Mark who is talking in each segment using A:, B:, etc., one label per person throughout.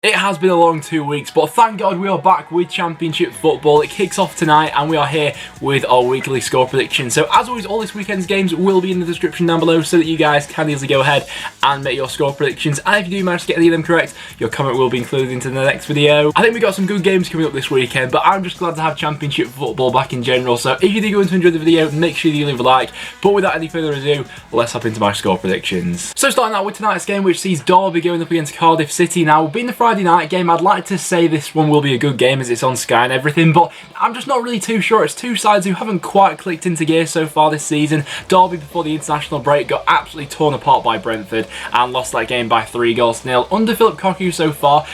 A: It has been a long 2 weeks, but thank God we are back with Championship football. It kicks off tonight and we are here with our weekly score prediction. So as always, all this weekend's games will be in the description down below so that you guys can easily go ahead and make your score predictions. And if you do manage to get any of them correct, your comment will be included into the next video. I think we got some good games coming up this weekend, but I'm just glad to have Championship football back in general. So if you do go to enjoy the video, make sure you leave a like. But without any further ado, let's hop into my score predictions. So starting out with tonight's game, which sees Derby going up against Cardiff City. Now, being the Friday night game, I'd like to say this one will be a good game as it's on Sky and everything, but I'm just not really too sure. It's two sides who haven't quite clicked into gear so far this season. Derby, before the international break, got absolutely torn apart by Brentford and lost that game by 3-0. Under Philip Cocu so far,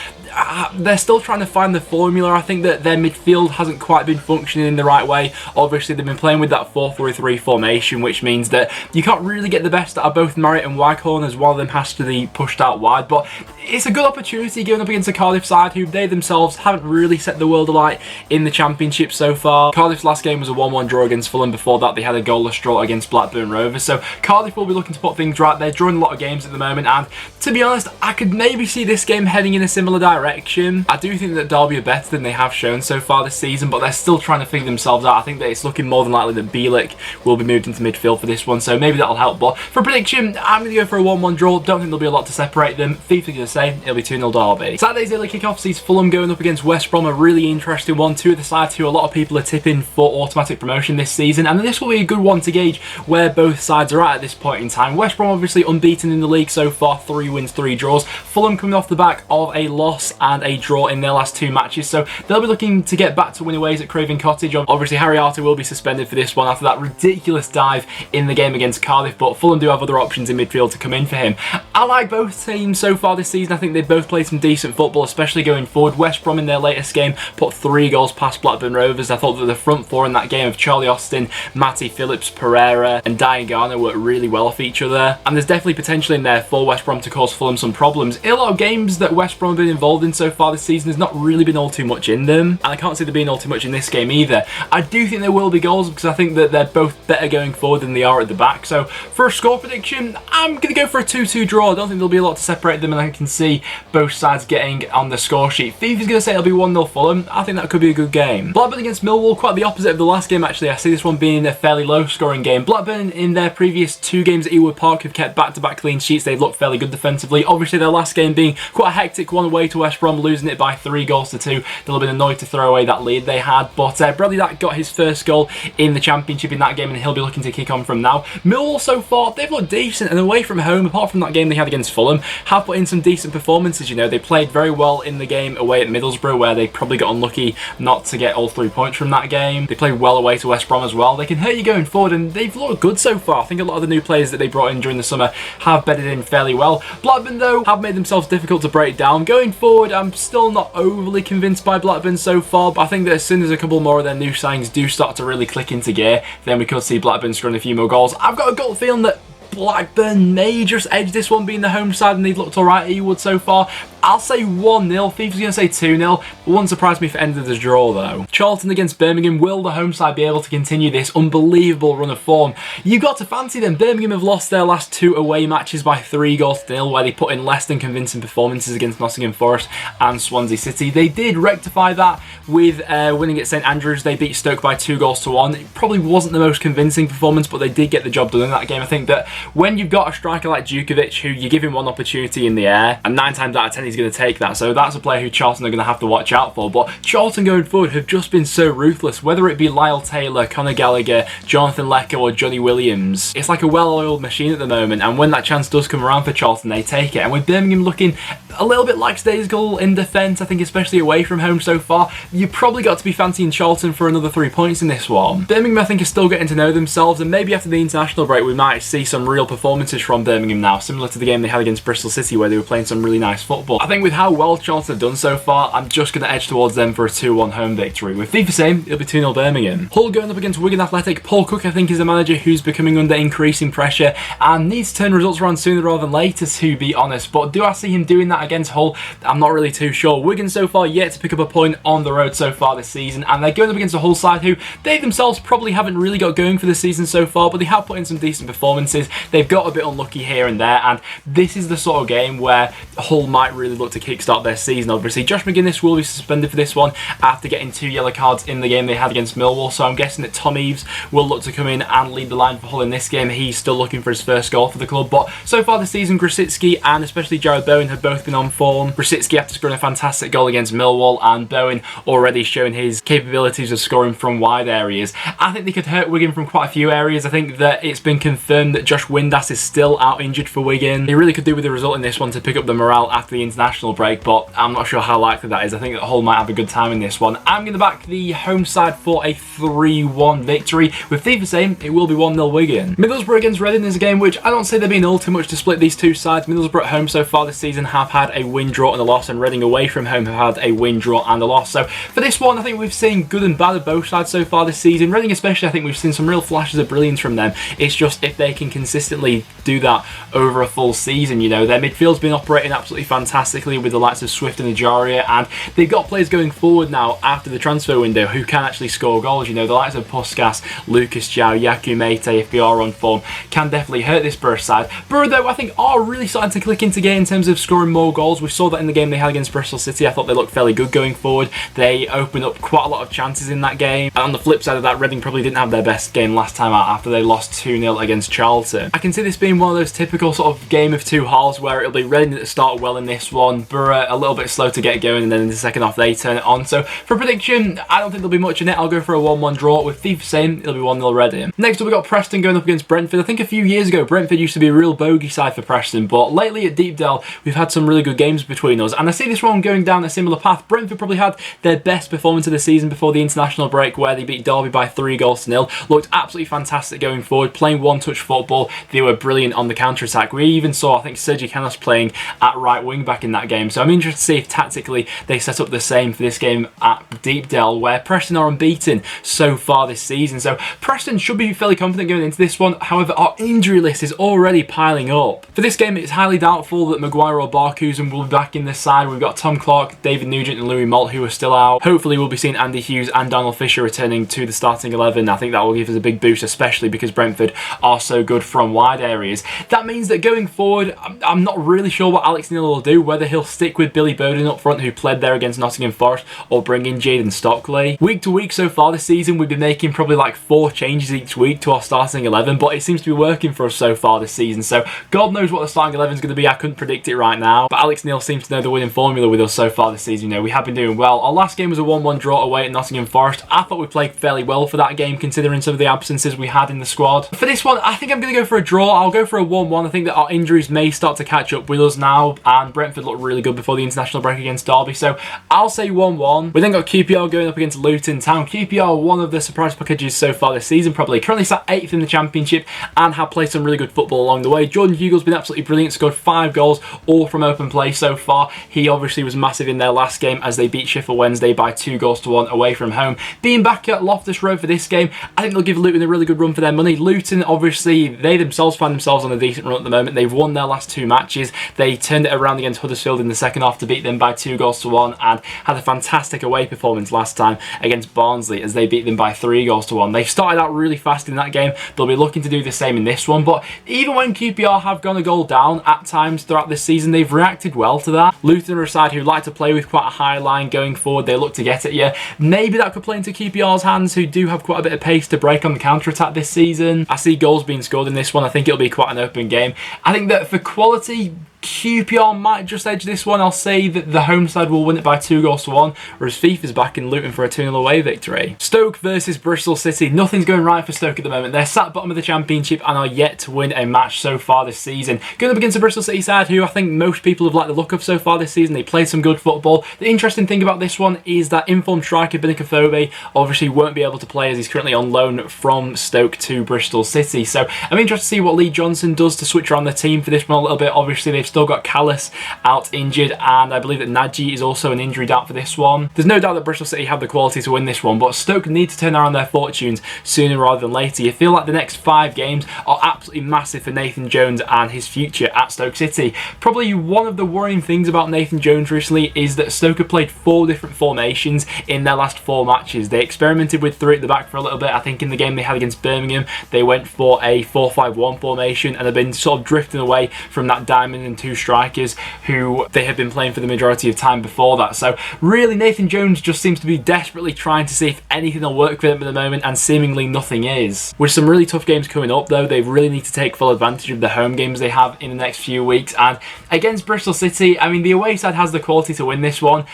A: they're still trying to find the formula. I think that their midfield hasn't quite been functioning in the right way. Obviously, they've been playing with that 4-3-3 formation, which means that you can't really get the best out of both Merritt and Waghorn, as one of them has to be pushed out wide. But it's a good opportunity going up against a Cardiff side who they themselves haven't really set the world alight in the Championship so far. Cardiff's last game was a 1-1 draw against Fulham. Before that, they had a goalless draw against Blackburn Rovers. So Cardiff will be looking to put things right. They're drawing a lot of games at the moment, and to be honest, I could maybe see this game heading in a similar direction. I do think that Derby are better than they have shown so far this season, but they're still trying to figure themselves out. I think that it's looking more than likely that Bielik will be moved into midfield for this one, so maybe that'll help. But for a prediction, I'm going to go for a 1-1 draw. Don't think there'll be a lot to separate them. FIFA's going to say it'll be 2-0 Derby. Saturday's early kickoff sees Fulham going up against West Brom, a really interesting one. Two of the sides who a lot of people are tipping for automatic promotion this season, and this will be a good one to gauge where both sides are at this point in time. West Brom obviously unbeaten in the league so far, 3 wins, 3 draws. Fulham coming off the back of a loss and a draw in their last 2 matches, so they'll be looking to get back to winning ways at Craven Cottage. Obviously, Harry Arter will be suspended for this one after that ridiculous dive in the game against Cardiff, but Fulham do have other options in midfield to come in for him. I like both teams so far this season. I think they've both played some decent football, especially going forward. West Brom in their latest game put 3 goals past Blackburn Rovers. I thought that the front four in that game of Charlie Austin, Matty Phillips, Pereira and Diangana worked really well off each other, and there's definitely potential in there for West Brom to cause Fulham some problems. In a lot of games that West Brom have been involved in so far this season, there's not really been all too much in them, and I can't see there being all too much in this game either. I do think there will be goals because I think that they're both better going forward than they are at the back. So for a score prediction, I'm going to go for a 2-2 draw. I don't think there'll be a lot to separate them, and I can see both sides getting on the score sheet. FIFA's going to say it'll be 1-0 Fulham. I think that could be a good game. Blackburn against Millwall, quite the opposite of the last game actually. I see this one being a fairly low scoring game. Blackburn in their previous 2 games at Ewood Park have kept back-to-back clean sheets. They've looked fairly good defensively. Obviously their last game being quite a hectic one away to West Brom, losing it by 3-2. They'll have been annoyed to throw away that lead they had, but Bradley Dack got his first goal in the Championship in that game, and he'll be looking to kick on from now. Millwall so far, they've looked decent, and away from home, apart from that game they had against Fulham, have put in some decent performances. You know, they played very well in the game away at Middlesbrough, where they probably got unlucky not to get all 3 points from that game. They played well away to West Brom as well. They can hurt you going forward, and they've looked good so far. I think a lot of the new players that they brought in during the summer have bedded in fairly well. Blackburn, though, have made themselves difficult to break down. Going forward, I'm still not overly convinced by Blackburn so far, but I think that as soon as a couple more of their new signings do start to really click into gear, then we could see Blackburn scoring a few more goals. I've got a gut feeling that Blackburn may just edge this one, being the home side, and they've looked alright at Ewood so far. I'll say 1-0. FIFA's going to say 2-0. It wouldn't surprise me if it ended as a draw though. Charlton against Birmingham. Will the home side be able to continue this unbelievable run of form? You've got to fancy them. Birmingham have lost their last 2 away matches by 3-0, where they put in less than convincing performances against Nottingham Forest and Swansea City. They did rectify that with winning at St Andrews. They beat Stoke by 2-1. It probably wasn't the most convincing performance, but they did get the job done in that game. I think that when you've got a striker like Djukovic, who you give him one opportunity in the air, and 9 times out of 10 he's going to take that. So that's a player who Charlton are going to have to watch out for. But Charlton going forward have just been so ruthless, whether it be Lyle Taylor, Conor Gallagher, Jonathan Lecker or Johnny Williams. It's like a well-oiled machine at the moment, and when that chance does come around for Charlton, they take it. And with Birmingham looking a little bit lackadaisical in defence, I think especially away from home so far, you've probably got to be fancying Charlton for another 3 points in this one. Birmingham, I think, are still getting to know themselves, and maybe after the international break we might see some real performances from Birmingham now, similar to the game they had against Bristol City where they were playing some really nice football. I think with how well Charlton have done so far, I'm just going to edge towards them for a 2-1 home victory. With FIFA saying it'll be 2-0 Birmingham. Hull going up against Wigan Athletic. Paul Cook, I think, is a manager who's becoming under increasing pressure and needs to turn results around sooner rather than later, to be honest. But do I see him doing that against Hull, I'm not really too sure. Wigan so far yet to pick up a point on the road so far this season, and they're going up against a Hull side who they themselves probably haven't really got going for the season so far, but they have put in some decent performances. They've got a bit unlucky here and there, and this is the sort of game where Hull might really look to kickstart their season. Obviously, Josh McGuinness will be suspended for this one after getting 2 yellow cards in the game they had against Millwall, so I'm guessing that Tom Eaves will look to come in and lead the line for Hull in this game. He's still looking for his first goal for the club, but so far this season, Grosicki and especially Jared Bowen have both been on form. Grosicki after scoring a fantastic goal against Millwall, and Bowen already showing his capabilities of scoring from wide areas. I think they could hurt Wigan from quite a few areas. I think that it's been confirmed that Josh Windass is still out injured for Wigan. He really could do with the result in this one to pick up the morale after the international break, but I'm not sure how likely that is. I think that Hull might have a good time in this one. I'm going to back the home side for a 3-1 victory, with FIFA saying it will be 1-0 Wigan. Middlesbrough against Reading is a game which I don't say there being all too much to split these two sides. Middlesbrough at home so far this season have had a win, draw and a loss, and Reading away from home have had a win, draw and a loss. So for this one, I think we've seen good and bad of both sides so far this season. Reading especially, I think we've seen some real flashes of brilliance from them. It's just if they can consistently do that over a full season, you know, their midfield's been operating absolutely fantastically with the likes of Swift and Ajaria, and they've got players going forward now after the transfer window who can actually score goals. You know, the likes of Puskas, Lucas João, Yaku Mete, if they are on form, can definitely hurt this Borough side. Borough, though, I think are really starting to click into gear in terms of scoring more goals. We saw that in the game they had against Bristol City. I thought they looked fairly good going forward. They opened up quite a lot of chances in that game. And on the flip side of that, Reading probably didn't have their best game last time out after they lost 2-0 against Charlton. I can see this being one of those typical sort of game of two halves where it'll be Reading that start well in this one, Borough a little bit slow to get going, and then in the second half they turn it on. So for prediction, I don't think there'll be much in it. I'll go for a 1-1 draw, with FIFA saying it'll be 1-0 Reading. Next up, we've got Preston going up against Brentford. I think a few years ago Brentford used to be a real bogey side for Preston, but lately at Deepdale we've had some really good games between us, and I see this one going down a similar path. Brentford probably had their best performance of the season before the international break, where they beat Derby by 3-0. Looked absolutely fantastic going forward, playing one-touch football. They were brilliant on the counter-attack. We even saw, I think, Sergi Canos playing at right wing back in that game, so I'm interested to see if tactically they set up the same for this game at Deepdale, where Preston are unbeaten so far this season. So Preston should be fairly confident going into this one. However, our injury list is already piling up. For this game, it's highly doubtful that Maguire or Barkhuizen will be back in this side. We've got Tom Clark, David Nugent and Louis Moult who are still out. Hopefully we'll be seeing Andy Hughes and Donald Fisher returning to the starting 11. I think that will give us a big boost, especially because Brentford are so good from wide areas. That means that going forward, I'm not really sure what Alex Neil will do, whether he'll stick with Billy Bowden up front, who played there against Nottingham Forest, or bring in Jayden Stockley. Week to week so far this season, we've been making probably like 4 changes each week to our starting 11, but it seems to be working for us so far this season. So God knows what the starting 11 is going to be. I couldn't predict it right now, but Alex Neil seems to know the winning formula with us so far this season. You know, we have been doing well. Our last game was a 1-1 draw away at Nottingham Forest. I thought we played fairly well for that game, considering some of the absences we had in the squad. For this one, I think I'm going to go for a draw. I'll go for a 1-1. I think that our injuries may start to catch up with us now, and Brentford looked really good before the international break against Derby, so I'll say 1-1. We then got QPR going up against Luton Town. QPR, one of the surprise packages so far this season, probably currently sat 8th in the Championship and have played some really good football along the way. Jordan Hughel's been absolutely brilliant, scored 5 goals, all from open play so far. He obviously was massive in their last game as they beat Sheffield Wednesday by 2-1 away from home. Being back at Loftus Road for this game, I think they'll give Luton a really good run for their money. Luton, obviously, they themselves find themselves on a decent run at the moment. They've won their last 2 matches. They turned it around against Huddersfield in the second half to beat them by 2-1, and had a fantastic away performance last time against Barnsley as they beat them by 3-1. They started out really fast in that game. They'll be looking to do the same in this one, but even when QPR have gone a goal down at times throughout this season, they've reacted well to that. Luton are a side who like to play with quite a high line going forward. They look to get at you. Maybe that could play into QPR's hands, who do have quite a bit of pace to break on the counter-attack this season. I see goals being scored in this one. I think it'll be quite an open game. I think that for quality, QPR might just edge this one. I'll say that the home side will win it by 2-1, whereas FIFA's back in Luton for a 2-0 away victory. Stoke versus Bristol City. Nothing's going right for Stoke at the moment. They're sat bottom of the Championship and are yet to win a match so far this season. Going up against the Bristol City side, who I think most people have liked the look of so far this season. They played some good football. The interesting thing about this one is that informed striker Binikafobe obviously won't be able to play as he's currently on loan from Stoke to Bristol City. So I'm interested to see what Lee Johnson does to switch around the team for this one a little bit. Obviously, they've still got Callis out injured, and I believe that Nagy is also an injury doubt for this one. There's no doubt that Bristol City have the quality to win this one, but Stoke need to turn around their fortunes sooner rather than later. You feel like the next 5 games are absolutely massive for Nathan Jones and his future at Stoke City. Probably one of the worrying things about Nathan Jones recently is that Stoke have played 4 different formations in their last 4 matches. They experimented with 3 at the back for a little bit. I think in the game they had against Birmingham, they went for a 4-5-1 formation and have been sort of drifting away from that diamond and 2 strikers who they have been playing for the majority of time before that. So really Nathan Jones just seems to be desperately trying to see if anything will work for them at the moment, and seemingly nothing is. With some really tough games coming up though, they really need to take full advantage of the home games they have in the next few weeks, and against Bristol City, I mean, the away side has the quality to win this one.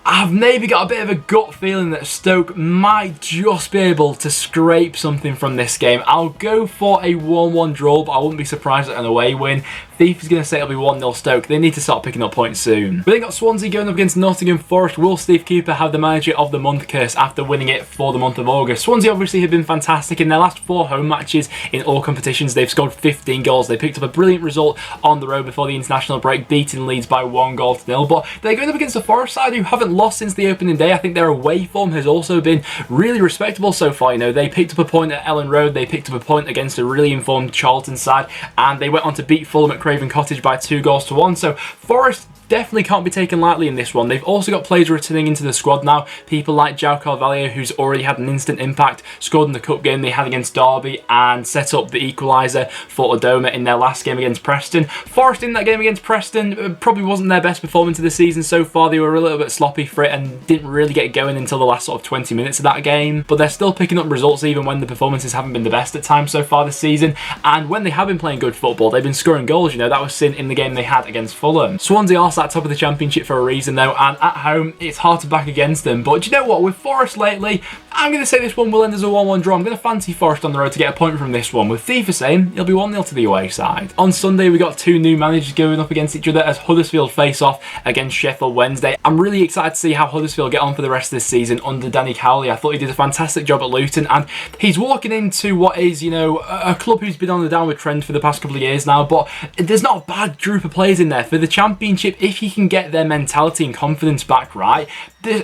A: I've maybe got a bit of a gut feeling that Stoke might just be able to scrape something from this game. I'll go for a 1-1 draw, but I wouldn't be surprised at an away win. Thief is going to say it'll be 1-0 Stoke. They need to start picking up points soon. We then got Swansea going up against Nottingham Forest. Will Steve Cooper have the manager of the month curse after winning it for the month of August? Swansea obviously have been fantastic in their last 4 home matches in all competitions. They've scored 15 goals. They picked up a brilliant result on the road before the international break, beating Leeds by 1-0. But they're going up against a Forest side who haven't lost since the opening day. I think their away form has also been really respectable so far. You know, they picked up a point at Ellen Road. They picked up a point against a really informed Charlton side, and they went on to beat Fulham at Craven Cottage by 2-1. So Forest definitely can't be taken lightly in this one. They've also got players returning into the squad now. People like João Carvalho, who's already had an instant impact, scored in the cup game they had against Derby and set up the equaliser for Odoma in their last game against Preston. Forest in that game against Preston probably wasn't their best performance of the season so far. They were a little bit sloppy for it and didn't really get going until the last sort of 20 minutes of that game. But they're still picking up results even when the performances haven't been the best at times so far this season. And when they have been playing good football, they've been scoring goals. You know, that was seen in the game they had against Fulham. Swansea are sat top of the Championship for a reason though, and at home it's hard to back against them. But do you know what, with Forest lately, I'm going to say this one will end as a 1-1 draw. I'm going to fancy Forest on the road to get a point from this one. With Thief saying it'll be 1-0 to the away side. On Sunday we got 2 new managers going up against each other as Huddersfield face off against Sheffield Wednesday. I'm really excited to see how Huddersfield get on for the rest of this season under Danny Cowley. I thought he did a fantastic job at Luton, and he's walking into what is, you know, a club who's been on the downward trend for the past couple of years now, but there's not a bad group of players in there for the Championship. If he can get their mentality and confidence back right,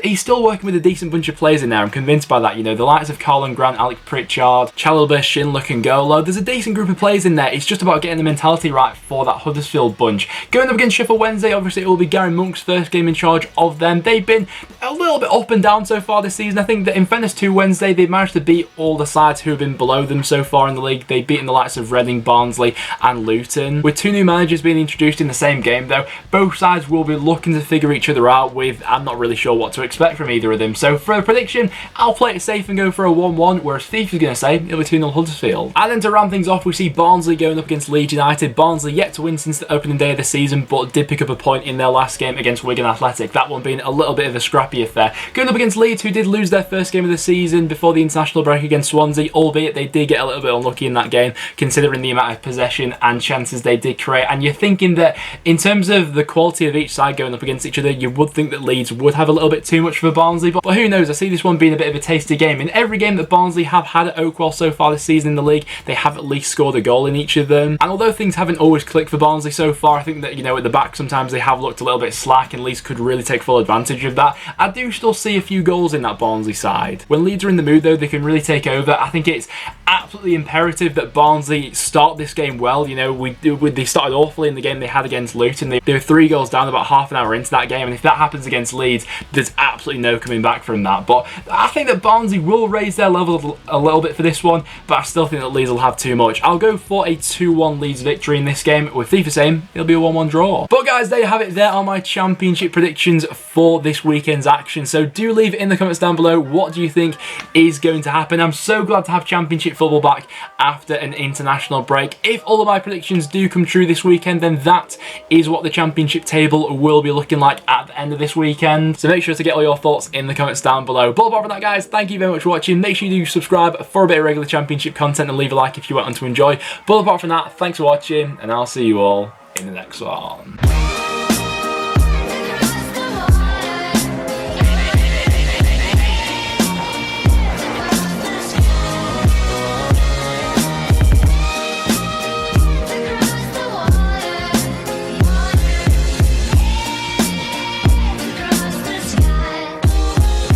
A: he's still working with a decent bunch of players in there. I'm convinced by that. You know, the likes of Carlton Grant, Alec Pritchard, Chalobah, Shinlock and Golo. There's a decent group of players in there. It's just about getting the mentality right for that Huddersfield bunch. Going up against Sheffield Wednesday, obviously it will be Gary Monk's first game in charge of them. They've been a little bit up and down so far this season. I think that in fairness to Wednesday, they've managed to beat all the sides who have been below them so far in the league. They've beaten the likes of Reading, Barnsley and Luton. With 2 new managers being introduced in the same game though, both sides will be looking to figure each other out with, I'm not really sure what to expect from either of them. So for a prediction, I'll play it safe and go for a 1-1, whereas Thief is going to say it'll be 2-0 Huddersfield. And then to round things off, we see Barnsley going up against Leeds United. Barnsley yet to win since the opening day of the season, but did pick up a point in their last game against Wigan Athletic. That one being a little bit of a scrappy affair. Going up against Leeds, who did lose their first game of the season before the international break against Swansea, albeit they did get a little bit unlucky in that game, considering the amount of possession and chances they did create. And you're thinking that in terms of the quality of each side going up against each other, you would think that Leeds would have a little bit too much for Barnsley, but who knows? I see this one being a bit of a tasty game. In every game that Barnsley have had at Oakwell so far this season in the league, they have at least scored a goal in each of them. And although things haven't always clicked for Barnsley so far, I think that, you know, at the back sometimes they have looked a little bit slack, and Leeds could really take full advantage of that. I do still see a few goals in that Barnsley side. When Leeds are in the mood though, they can really take over. I think it's absolutely imperative that Barnsley start this game well. You know, they started awfully in the game they had against Luton. They were 3 goals down about half an hour into that game, and if that happens against Leeds, there's absolutely no coming back from that. But I think that Barnsley will raise their level a little bit for this one, but I still think that Leeds will have too much. I'll go for a 2-1 Leeds victory in this game, with FIFA saying it'll be a 1-1 draw. But guys, there you have it. There are my Championship predictions for this weekend's action. So do leave it in the comments down below. What do you think is going to happen? I'm so glad to have Championship football back after an international break. If all of my predictions do come true this weekend, then that is what the Championship table will be looking like at the end of this weekend. So make sure to get all your thoughts in the comments down below. But apart from that, guys, thank you very much for watching. Make sure you do subscribe for a bit of regular Championship content and leave a like if you want to enjoy. But apart from that, thanks for watching, and I'll see you all in the next one.